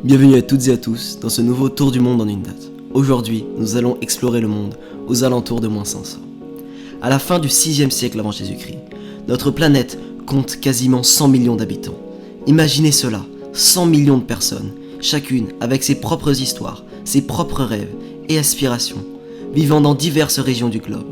Bienvenue à toutes et à tous dans ce nouveau tour du monde en une date. Aujourd'hui, nous allons explorer le monde aux alentours de -500. À la fin du 6e siècle avant Jésus-Christ, notre planète compte quasiment 100 millions d'habitants. Imaginez cela, 100 millions de personnes, chacune avec ses propres histoires, ses propres rêves et aspirations, vivant dans diverses régions du globe.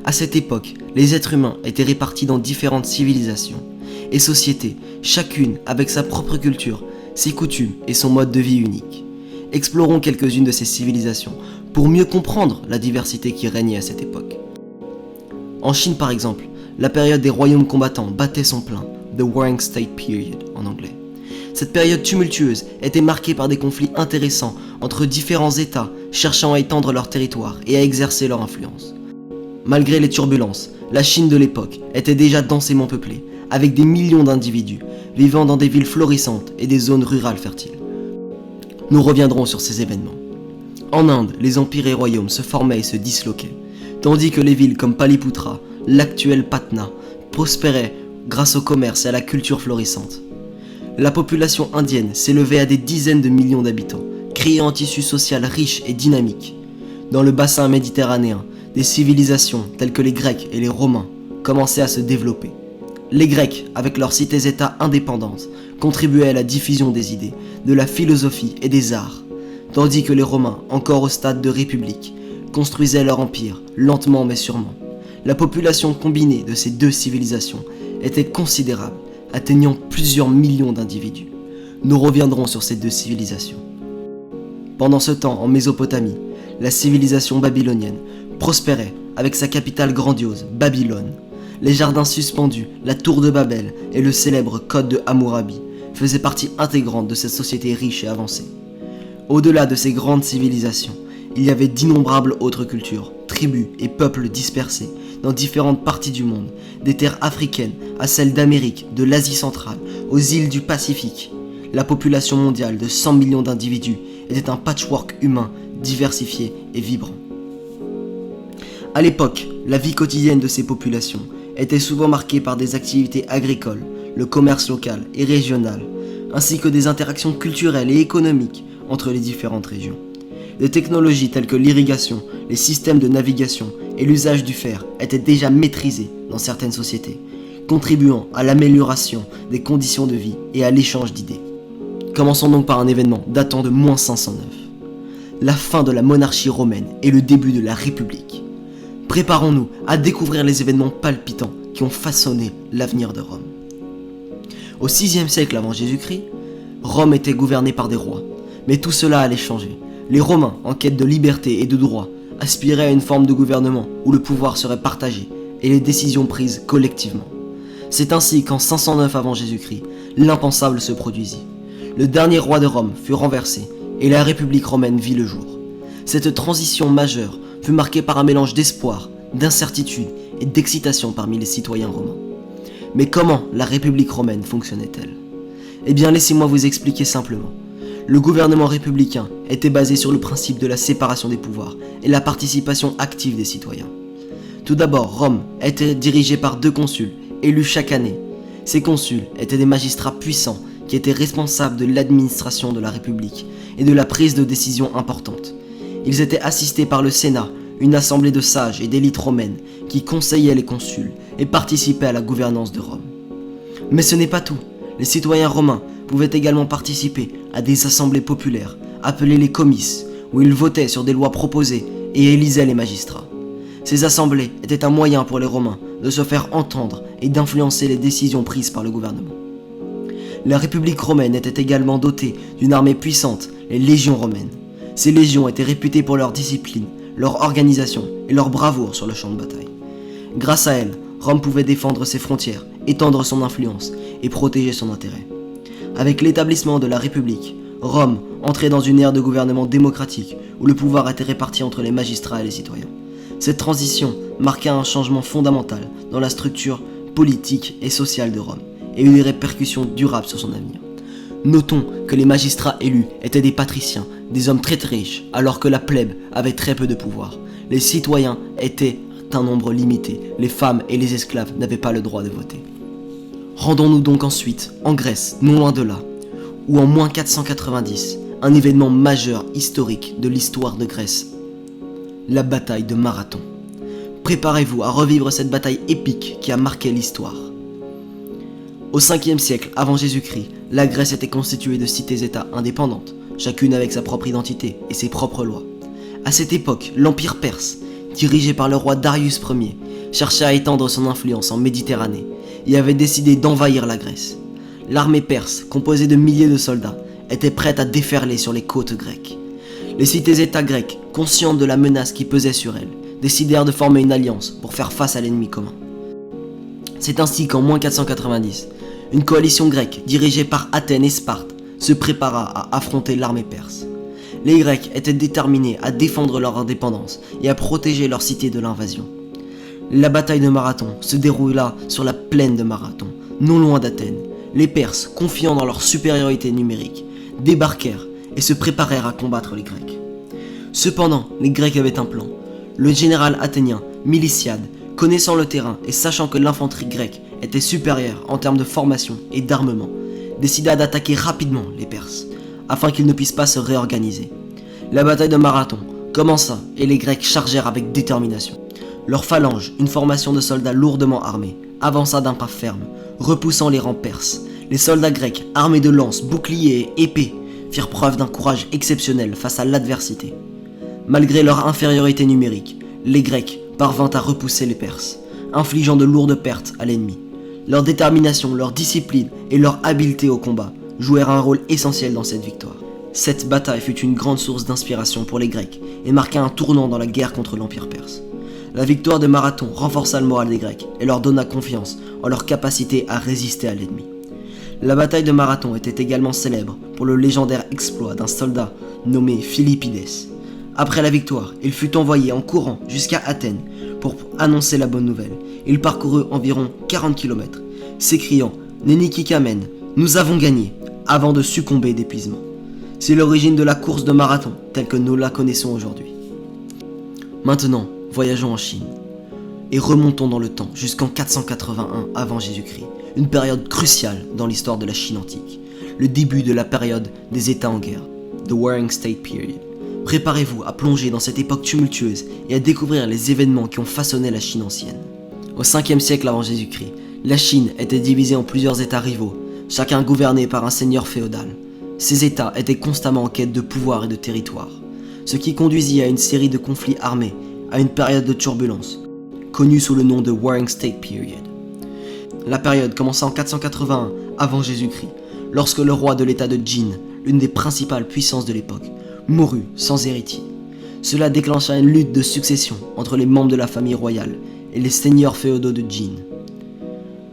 À cette époque, les êtres humains étaient répartis dans différentes civilisations et sociétés, chacune avec sa propre culture, ses coutumes et son mode de vie unique. Explorons quelques-unes de ces civilisations pour mieux comprendre la diversité qui régnait à cette époque. En Chine par exemple, la période des royaumes combattants battait son plein, The Warring State Period en anglais. Cette période tumultueuse était marquée par des conflits intéressants entre différents États cherchant à étendre leur territoire et à exercer leur influence. Malgré les turbulences, la Chine de l'époque était déjà densément peuplée, avec des millions d'individus vivant dans des villes florissantes et des zones rurales fertiles. Nous reviendrons sur ces événements. En Inde, les empires et royaumes se formaient et se disloquaient, tandis que les villes comme Paliputra, l'actuelle Patna, prospéraient grâce au commerce et à la culture florissante. La population indienne s'élevait à des dizaines de millions d'habitants, créant un tissu social riche et dynamique. Dans le bassin méditerranéen, des civilisations telles que les Grecs et les Romains commençaient à se développer. Les Grecs, avec leurs cités-États indépendantes, contribuaient à la diffusion des idées, de la philosophie et des arts, tandis que les Romains, encore au stade de république, construisaient leur empire, lentement mais sûrement. La population combinée de ces deux civilisations était considérable, atteignant plusieurs millions d'individus. Nous reviendrons sur ces deux civilisations. Pendant ce temps, en Mésopotamie, la civilisation babylonienne prospérait avec sa capitale grandiose, Babylone. Les jardins suspendus, la tour de Babel et le célèbre code de Hammurabi faisaient partie intégrante de cette société riche et avancée. Au-delà de ces grandes civilisations, il y avait d'innombrables autres cultures, tribus et peuples dispersés dans différentes parties du monde, des terres africaines à celles d'Amérique, de l'Asie centrale, aux îles du Pacifique. La population mondiale de 100 millions d'individus était un patchwork humain diversifié et vibrant. À l'époque, la vie quotidienne de ces populations était souvent marquée par des activités agricoles, le commerce local et régional, ainsi que des interactions culturelles et économiques entre les différentes régions. Des technologies telles que l'irrigation, les systèmes de navigation et l'usage du fer étaient déjà maîtrisés dans certaines sociétés, contribuant à l'amélioration des conditions de vie et à l'échange d'idées. Commençons donc par un événement datant de -509, la fin de la monarchie romaine et le début de la République. Préparons-nous à découvrir les événements palpitants qui ont façonné l'avenir de Rome. Au 6e siècle avant Jésus-Christ, Rome était gouvernée par des rois, mais tout cela allait changer. Les Romains, en quête de liberté et de droit, aspiraient à une forme de gouvernement où le pouvoir serait partagé et les décisions prises collectivement. C'est ainsi qu'en 509 avant Jésus-Christ, l'impensable se produisit. Le dernier roi de Rome fut renversé et la République romaine vit le jour. Cette transition majeure fut marquée par un mélange d'espoir, d'incertitude et d'excitation parmi les citoyens romains. Mais comment la République romaine fonctionnait-elle ? Eh bien, laissez-moi vous expliquer simplement. Le gouvernement républicain était basé sur le principe de la séparation des pouvoirs et la participation active des citoyens. Tout d'abord, Rome était dirigée par 2 consuls, élus chaque année. Ces consuls étaient des magistrats puissants qui étaient responsables de l'administration de la République et de la prise de décisions importantes. Ils étaient assistés par le Sénat, une assemblée de sages et d'élites romaines qui conseillaient les consuls et participaient à la gouvernance de Rome. Mais ce n'est pas tout. Les citoyens romains pouvaient également participer à des assemblées populaires, appelées les comices, où ils votaient sur des lois proposées et élisaient les magistrats. Ces assemblées étaient un moyen pour les Romains de se faire entendre et d'influencer les décisions prises par le gouvernement. La République romaine était également dotée d'une armée puissante, les légions romaines. Ces légions étaient réputées pour leur discipline, leur organisation et leur bravoure sur le champ de bataille. Grâce à elles, Rome pouvait défendre ses frontières, étendre son influence et protéger son intérêt. Avec l'établissement de la République, Rome entrait dans une ère de gouvernement démocratique où le pouvoir était réparti entre les magistrats et les citoyens. Cette transition marqua un changement fondamental dans la structure politique et sociale de Rome et eut des répercussions durables sur son avenir. Notons que les magistrats élus étaient des patriciens, des hommes très riches, alors que la plèbe avait très peu de pouvoir. Les citoyens étaient un nombre limité, les femmes et les esclaves n'avaient pas le droit de voter. Rendons-nous donc ensuite en Grèce, non loin de là, où en -490, un événement majeur historique de l'histoire de Grèce, la bataille de Marathon. Préparez-vous à revivre cette bataille épique qui a marqué l'histoire. Au 5e siècle avant Jésus-Christ, la Grèce était constituée de cités-États indépendantes, chacune avec sa propre identité et ses propres lois. À cette époque, l'Empire perse, dirigé par le roi Darius Ier, cherchait à étendre son influence en Méditerranée et avait décidé d'envahir la Grèce. L'armée perse, composée de milliers de soldats, était prête à déferler sur les côtes grecques. Les cités-États grecs, conscientes de la menace qui pesait sur elles, décidèrent de former une alliance pour faire face à l'ennemi commun. C'est ainsi qu'en 490, une coalition grecque dirigée par Athènes et Sparte se prépara à affronter l'armée perse. Les Grecs étaient déterminés à défendre leur indépendance et à protéger leur cité de l'invasion. La bataille de Marathon se déroula sur la plaine de Marathon, non loin d'Athènes. Les Perses, confiant dans leur supériorité numérique, débarquèrent et se préparèrent à combattre les Grecs. Cependant, les Grecs avaient un plan. Le général athénien, Miliciade, connaissant le terrain et sachant que l'infanterie grecque était supérieure en termes de formation et d'armement, décida d'attaquer rapidement les Perses, afin qu'ils ne puissent pas se réorganiser. La bataille de Marathon commença et les Grecs chargèrent avec détermination. Leur phalange, une formation de soldats lourdement armés, avança d'un pas ferme, repoussant les rangs perses. Les soldats grecs, armés de lances, boucliers et épées, firent preuve d'un courage exceptionnel face à l'adversité. Malgré leur infériorité numérique, les Grecs parvinrent à repousser les Perses, infligeant de lourdes pertes à l'ennemi. Leur détermination, leur discipline et leur habileté au combat jouèrent un rôle essentiel dans cette victoire. Cette bataille fut une grande source d'inspiration pour les Grecs et marqua un tournant dans la guerre contre l'Empire perse. La victoire de Marathon renforça le moral des Grecs et leur donna confiance en leur capacité à résister à l'ennemi. La bataille de Marathon était également célèbre pour le légendaire exploit d'un soldat nommé Philippides. Après la victoire, il fut envoyé en courant jusqu'à Athènes pour annoncer la bonne nouvelle. Il parcourut environ 40 km, s'écriant « Neniki-kamen, nous avons gagné !» avant de succomber d'épuisement. C'est l'origine de la course de Marathon telle que nous la connaissons aujourd'hui. Maintenant, voyageons en Chine et remontons dans le temps jusqu'en 481 avant Jésus-Christ, une période cruciale dans l'histoire de la Chine antique, le début de la période des États en guerre, The Warring State Period. Préparez-vous à plonger dans cette époque tumultueuse et à découvrir les événements qui ont façonné la Chine ancienne. Au 5e siècle avant Jésus-Christ, la Chine était divisée en plusieurs États rivaux, chacun gouverné par un seigneur féodal. Ces États étaient constamment en quête de pouvoir et de territoire, ce qui conduisit à une série de conflits armés, à une période de turbulence, connue sous le nom de Warring State Period. La période commença en 481 avant Jésus-Christ, lorsque le roi de l'état de Jin, l'une des principales puissances de l'époque, mourut sans héritier. Cela déclencha une lutte de succession entre les membres de la famille royale et les seigneurs féodaux de Jin.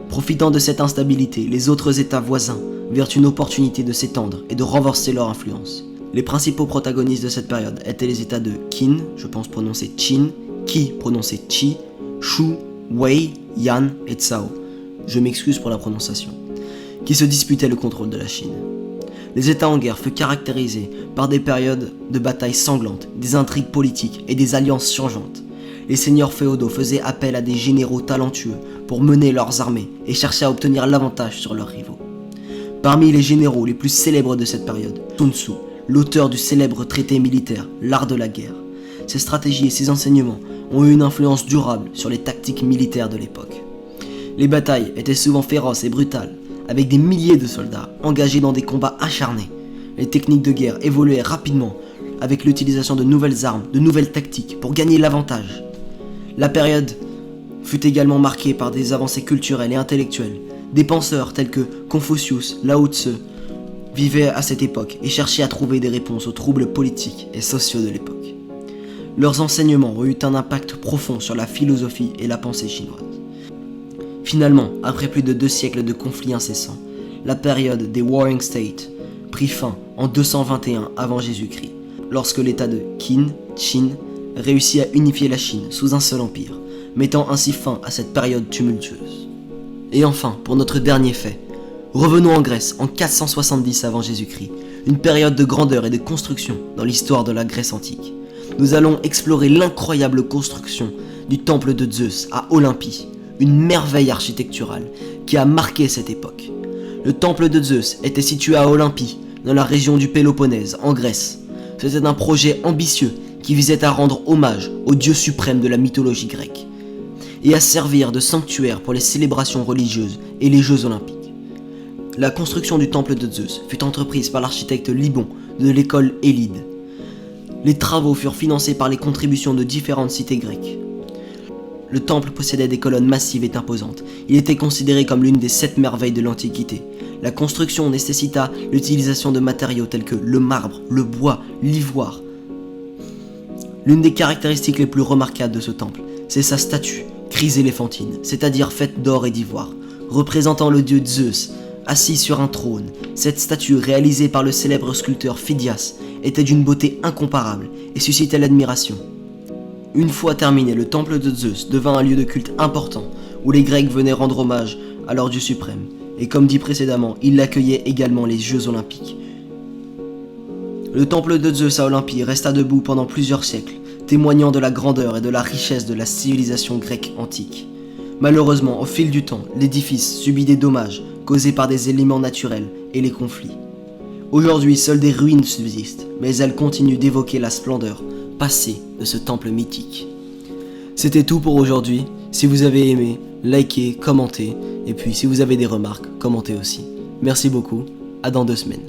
Profitant de cette instabilité, les autres États voisins virent une opportunité de s'étendre et de renforcer leur influence. Les principaux protagonistes de cette période étaient les États de Qin, je pense prononcer Qin, Qi prononcé Qi, Shu, Wei, Yan et Cao, je m'excuse pour la prononciation, qui se disputaient le contrôle de la Chine. Les États en guerre furent caractérisés par des périodes de batailles sanglantes, des intrigues politiques et des alliances changeantes. Les seigneurs féodaux faisaient appel à des généraux talentueux pour mener leurs armées et chercher à obtenir l'avantage sur leurs rivaux. Parmi les généraux les plus célèbres de cette période, Sun Tzu, l'auteur du célèbre traité militaire, l'art de la guerre. Ses stratégies et ses enseignements ont eu une influence durable sur les tactiques militaires de l'époque. Les batailles étaient souvent féroces et brutales, avec des milliers de soldats engagés dans des combats acharnés. Les techniques de guerre évoluaient rapidement avec l'utilisation de nouvelles armes, de nouvelles tactiques pour gagner l'avantage. La période fut également marquée par des avancées culturelles et intellectuelles. Des penseurs tels que Confucius, Lao Tzu vivaient à cette époque et cherchaient à trouver des réponses aux troubles politiques et sociaux de l'époque. Leurs enseignements ont eu un impact profond sur la philosophie et la pensée chinoise. Finalement, après plus de 2 siècles de conflits incessants, la période des Warring States prit fin en 221 avant Jésus-Christ, lorsque l'état de Qin réussit à unifier la Chine sous un seul empire, mettant ainsi fin à cette période tumultueuse. Et enfin, pour notre dernier fait, revenons en Grèce en 470 avant Jésus-Christ, une période de grandeur et de construction dans l'histoire de la Grèce antique. Nous allons explorer l'incroyable construction du temple de Zeus à Olympie, une merveille architecturale qui a marqué cette époque. Le temple de Zeus était situé à Olympie, dans la région du Péloponnèse, en Grèce. C'était un projet ambitieux qui visait à rendre hommage au dieu suprême de la mythologie grecque et à servir de sanctuaire pour les célébrations religieuses et les Jeux olympiques. La construction du temple de Zeus fut entreprise par l'architecte Libon de l'école Élide. Les travaux furent financés par les contributions de différentes cités grecques. Le temple possédait des colonnes massives et imposantes. Il était considéré comme l'une des 7 merveilles de l'Antiquité. La construction nécessita l'utilisation de matériaux tels que le marbre, le bois, l'ivoire. L'une des caractéristiques les plus remarquables de ce temple, c'est sa statue, chryséléphantine, c'est-à-dire faite d'or et d'ivoire, représentant le dieu Zeus, assis sur un trône. Cette statue, réalisée par le célèbre sculpteur Phidias, était d'une beauté incomparable et suscitait l'admiration. Une fois terminé, le temple de Zeus devint un lieu de culte important, où les Grecs venaient rendre hommage à leur dieu suprême. Et comme dit précédemment, il accueillait également les Jeux olympiques. Le temple de Zeus à Olympie resta debout pendant plusieurs siècles, témoignant de la grandeur et de la richesse de la civilisation grecque antique. Malheureusement, au fil du temps, l'édifice subit des dommages causés par des éléments naturels et les conflits. Aujourd'hui, seules des ruines subsistent, mais elles continuent d'évoquer la splendeur passée de ce temple mythique. C'était tout pour aujourd'hui. Si vous avez aimé, likez, commentez, et puis si vous avez des remarques, commentez aussi. Merci beaucoup, à dans 2 semaines.